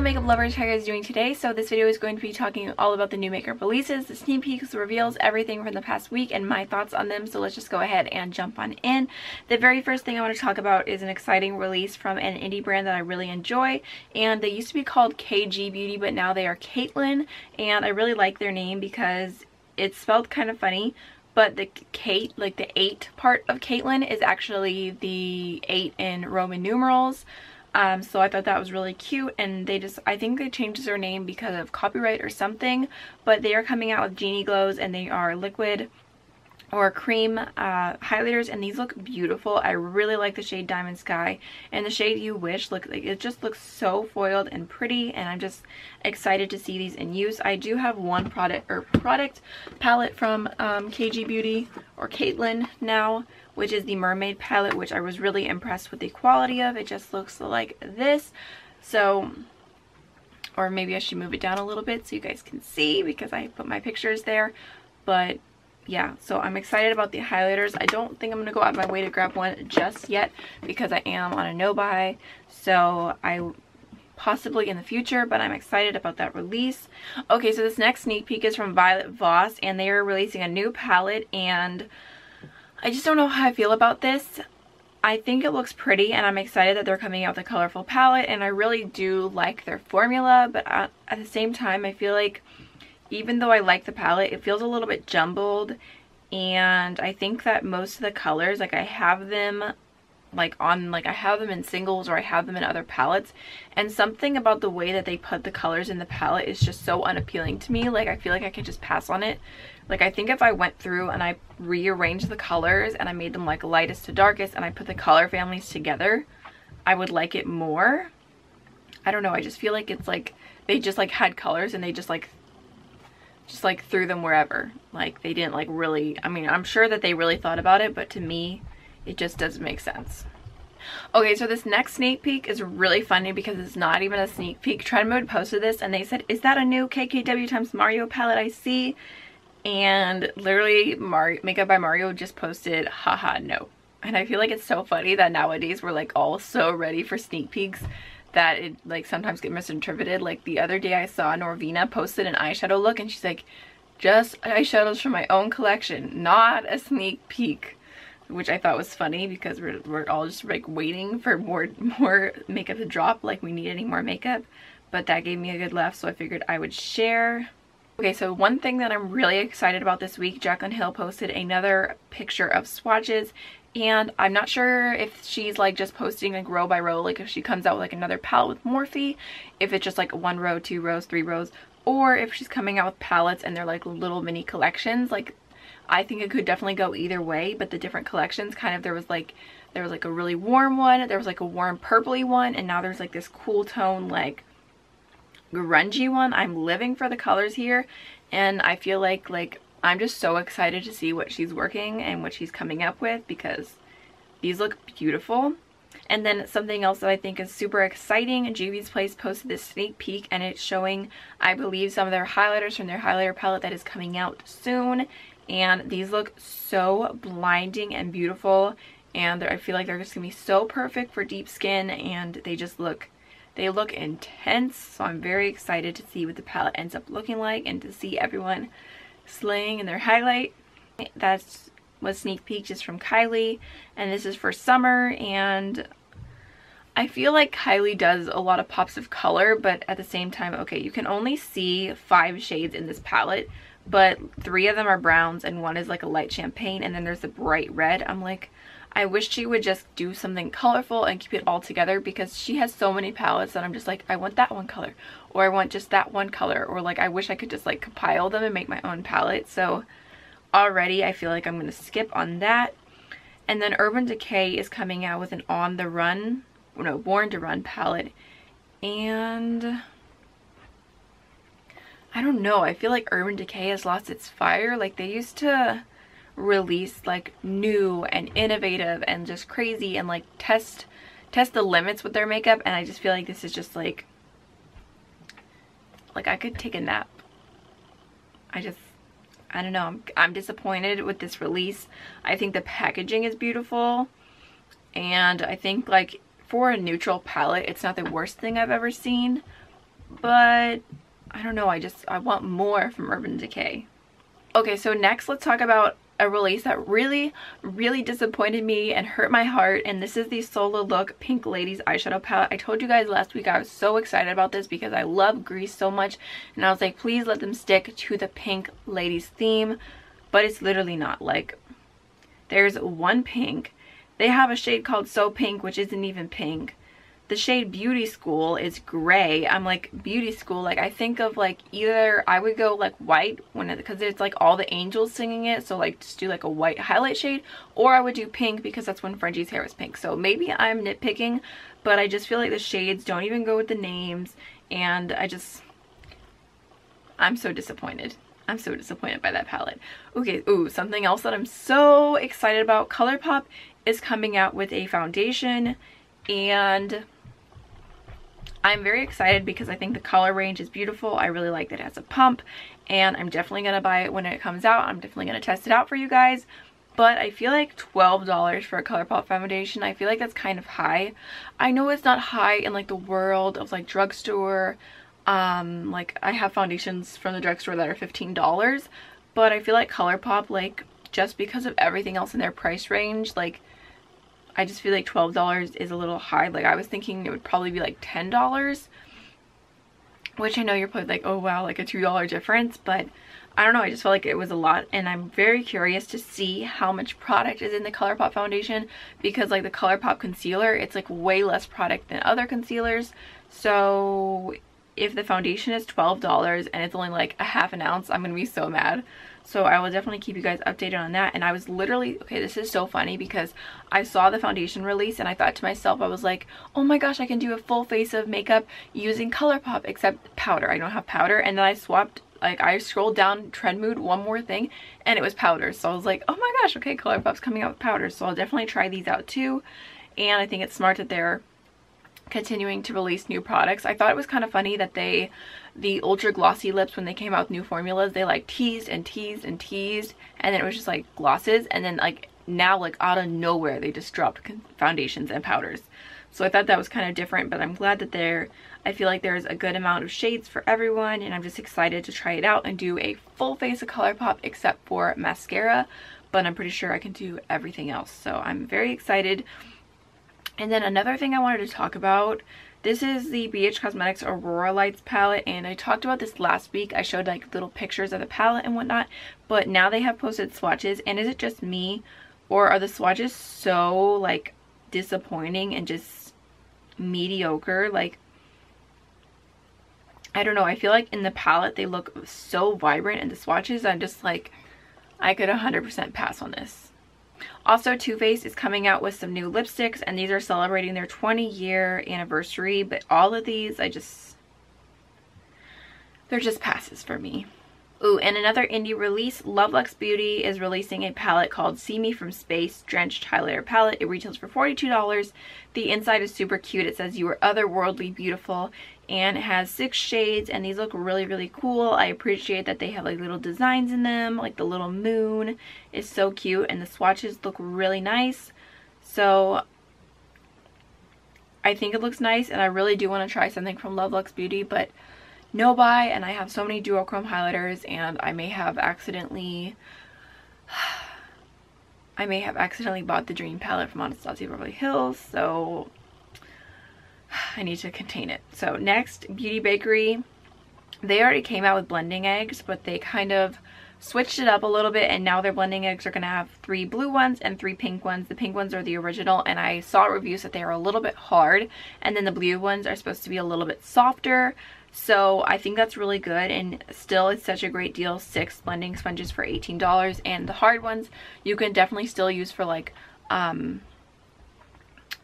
makeup lovers, how are you guys doing today? So this video is going to be talking all about the new makeup releases, the sneak peeks, the reveals, everything from the past week and my thoughts on them. So let's just go ahead and jump on in. The very first thing I want to talk about is an exciting release from an indie brand that I really enjoy, and they used to be called KG Beauty, but now they are KVIILN, and I really like their name because it's spelled kind of funny, but the Kate, like the 8 part of KVIILN, is actually the 8 in Roman numerals. So I thought that was really cute, and I think they changed their name because of copyright or something, but they are coming out with Genie glows, and they are liquid or cream highlighters, and these look beautiful. I really like the shade Diamond Sky, and the shade You Wish, it just looks so foiled and pretty, and I'm just excited to see these in use. I do have one product palette from KG Beauty or KVIILN now, which is the Mermaid palette, which I was really impressed with the quality of. It just looks like this. So, or maybe I should move it down a little bit so you guys can see, because I put my pictures there. But yeah, so I'm excited about the highlighters. I don't think I'm gonna go out of my way to grab one just yet because I am on a no buy. So I possibly in the future, but I'm excited about that release. Okay, so this next sneak peek is from Voss, and they are releasing a new palette, and I just don't know how I feel about this. I think it looks pretty, and I'm excited that they're coming out with a colorful palette, and I really do like their formula, but at the same time I feel like even though I like the palette, it feels a little bit jumbled, and I think that most of the colors, like I have them I have them in singles or I have them in other palettes, and something about the way that they put the colors in the palette is just so unappealing to me. Like I feel like I could just pass on it. Like I think if I went through and I rearranged the colors and I made them like lightest to darkest and I put the color families together, I would like it more. I don't know, I just feel like it's like they just like had colors and they just threw them wherever. Like they didn't like really, I mean, I'm sure that they really thought about it, but to me it just doesn't make sense. Okay, so this next sneak peek is really funny because it's not even a sneak peek. Trend Mode posted this and they said, "Is that a new KKW times Mario palette I see?" And literally Makeup by Mario just posted, "Haha, no." And I feel like it's so funny that nowadays we're like all so ready for sneak peeks that it like sometimes get misinterpreted. Like the other day I saw Norvina posted an eyeshadow look and she's like, "Just eyeshadows from my own collection, not a sneak peek," which I thought was funny because we're all just like waiting for more makeup to drop, like we need any more makeup. But that gave me a good laugh, so I figured I would share. Okay, so one thing that I'm really excited about this week, Jacqueline Hill posted another picture of swatches, and I'm not sure if she's like just posting like row by row, like if she comes out with like another palette with Morphe, if it's just like 1 row, 2 rows, 3 rows, or if she's coming out with palettes and they're like little mini collections. Like I think it could definitely go either way, but the different collections kind of, there was like a really warm one, there was like a warm purpley one, and now there's like this cool tone like grungy one. I'm living for the colors here, and I feel like I'm just so excited to see what she's working and what she's coming up with because these look beautiful. And then something else that I think is super exciting, Juvias posted this sneak peek, and it's showing, I believe, some of their highlighters from their highlighter palette that is coming out soon. And these look so blinding and beautiful, and I feel like they're just gonna be so perfect for deep skin, and they look intense. So I'm very excited to see what the palette ends up looking like and to see everyone slaying in their highlight. That's was sneak peek just from Kylie, and this is for summer, and I feel like Kylie does a lot of pops of color, but at the same time, okay, you can only see 5 shades in this palette, but 3 of them are browns and 1 is like a light champagne, and then there's a bright red. I'm like, I wish she would just do something colorful and keep it all together, because she has so many palettes that I'm just like, I want that one color, or I want just that one color, or like I wish I could just like compile them and make my own palette. So already I feel like I'm gonna skip on that. And then Urban Decay is coming out with an Born to Run palette, and I don't know, I feel like Urban Decay has lost its fire. Like they used to release like new and innovative and just crazy and like test the limits with their makeup, and I just feel like this is just like I could take a nap. I don't know, I'm disappointed with this release. I think the packaging is beautiful, and I think like for a neutral palette it's not the worst thing I've ever seen, but I don't know, I want more from Urban Decay. Okay, so next let's talk about a release that really disappointed me and hurt my heart, and this is the Sola Look Pink Ladies eyeshadow palette. I told you guys last week I was so excited about this because I love Grease so much, and I was like, please let them stick to the Pink Ladies theme, but it's literally not. Like, there's one pink. They have a shade called So Pink, which isn't even pink. The shade Beauty School is gray. I'm like, Beauty School, like I think of like either I would go like white because it's like all the angels singing it, so like just do like a white highlight shade, or I would do pink because that's when Frenchie's hair was pink. So maybe I'm nitpicking, but I just feel like the shades don't even go with the names, and I'm so disappointed. I'm so disappointed by that palette. Okay, ooh, something else that I'm so excited about. Colourpop is coming out with a foundation, and I'm very excited because I think the color range is beautiful. I really like that it has a pump, and I'm definitely going to buy it when it comes out. I'm definitely going to test it out for you guys. But I feel like $12 for a Colourpop foundation, I feel like that's kind of high. I know it's not high in like the world of like drugstore. Like I have foundations from the drugstore that are $15, but I feel like Colourpop, like just because of everything else in their price range, like I just feel like $12 is a little high. Like I was thinking it would probably be like $10, which I know you're probably like, oh wow, like a $2 difference, but I don't know, I just felt like it was a lot, and I'm very curious to see how much product is in the Colourpop foundation, because like the Colourpop concealer, it's like way less product than other concealers. So if the foundation is $12 and it's only like a half an ounce, I'm gonna be so mad. So I will definitely keep you guys updated on that. And I was literally, okay, this is so funny because I saw the foundation release and I thought to myself, I was like, oh my gosh, I can do a full face of makeup using Colourpop except powder. I don't have powder. And then I swapped, like I scrolled down Trend Mood, one more thing, and it was powder. So I was like, oh my gosh, okay, Colourpop's coming out with powder. So I'll definitely try these out too. And I think it's smart that they're continuing to release new products. I thought it was kind of funny that the ultra glossy lips, when they came out with new formulas, they like teased and teased and teased, and then it was just like glosses, and then like now like out of nowhere they just dropped foundations and powders. So I thought that was kind of different, but I'm glad that I feel like there's a good amount of shades for everyone, and I'm just excited to try it out and do a full face of Colourpop except for mascara, but I'm pretty sure I can do everything else. So I'm very excited. And then another thing I wanted to talk about, this is the BH Cosmetics Aurora Lights palette, and I talked about this last week. I showed like little pictures of the palette and whatnot, but now they have posted swatches, and is it just me, or are the swatches so like disappointing and just mediocre? Like, I don't know, I feel like in the palette they look so vibrant, and the swatches, I'm just like, I could 100% pass on this. Also, Too Faced is coming out with some new lipsticks, and these are celebrating their 20-year anniversary, but all of these, they're just passes for me. Ooh, and another indie release, Luxe Beauty is releasing a palette called See Me From Space Drenched Highlighter Palette. It retails for $42. The inside is super cute. It says you are otherworldly beautiful, and it has 6 shades, and these look really cool. I appreciate that they have like little designs in them, like the little moon is so cute, and the swatches look really nice. So I think it looks nice, and I really do want to try something from Luxe Beauty, but no buy, and I have so many duochrome highlighters, and I may have accidentally bought the Dream palette from Anastasia Beverly Hills, so I need to contain it. So next, Beauty Bakerie. They already came out with blending eggs, but they kind of switched it up a little bit, and now their blending eggs are going to have 3 blue ones and 3 pink ones. The pink ones are the original, and I saw reviews that they are a little bit hard, and then the blue ones are supposed to be a little bit softer. So I think that's really good, and still it's such a great deal. 6 blending sponges for $18, and the hard ones you can definitely still use for like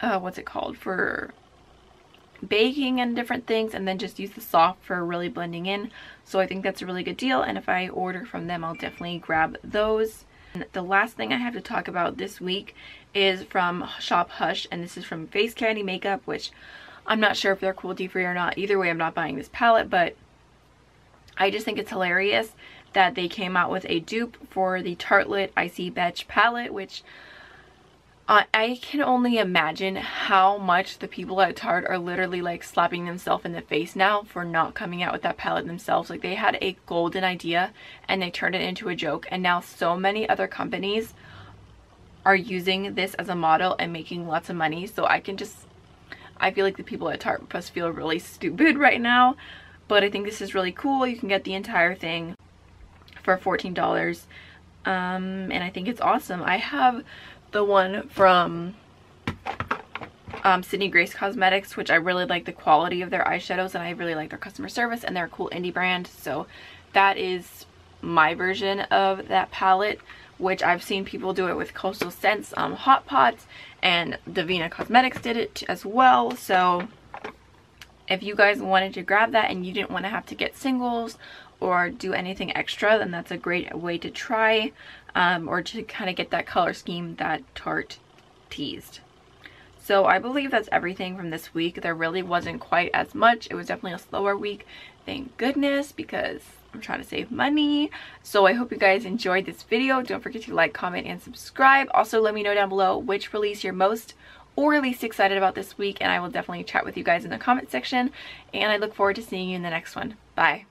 what's it called, for baking and different things, and then just use the soft for really blending in. So I think that's a really good deal, and if I order from them, I'll definitely grab those. And the last thing I have to talk about this week is from Shop Hush, and this is from Face Candy Makeup, which I'm not sure if they're cruelty-free or not. Either way, I'm not buying this palette, but I just think it's hilarious that they came out with a dupe for the Tartelette Icy Betch palette, which I can only imagine how much the people at Tarte are literally like slapping themselves in the face now for not coming out with that palette themselves. Like, they had a golden idea and they turned it into a joke, and now so many other companies are using this as a model and making lots of money. So I feel like the people at Tarte must feel really stupid right now, but I think this is really cool. You can get the entire thing for $14, and I think it's awesome. I have the one from Sydney Grace Cosmetics, which I really like the quality of their eyeshadows, and I really like their customer service, and they're a cool indie brand. So that is my version of that palette, which I've seen people do it with Coastal Scents Hot Pots, and Davina Cosmetics did it as well. So if you guys wanted to grab that and you didn't want to have to get singles or do anything extra, then that's a great way to try, or to kind of get that color scheme that Tarte teased. So I believe that's everything from this week. There really wasn't quite as much. It was definitely a slower week, thank goodness, because I'm trying to save money. So I hope you guys enjoyed this video. Don't forget to like, comment, and subscribe. Also, let me know down below which release you're most or least excited about this week, and I will definitely chat with you guys in the comment section, and I look forward to seeing you in the next one. Bye.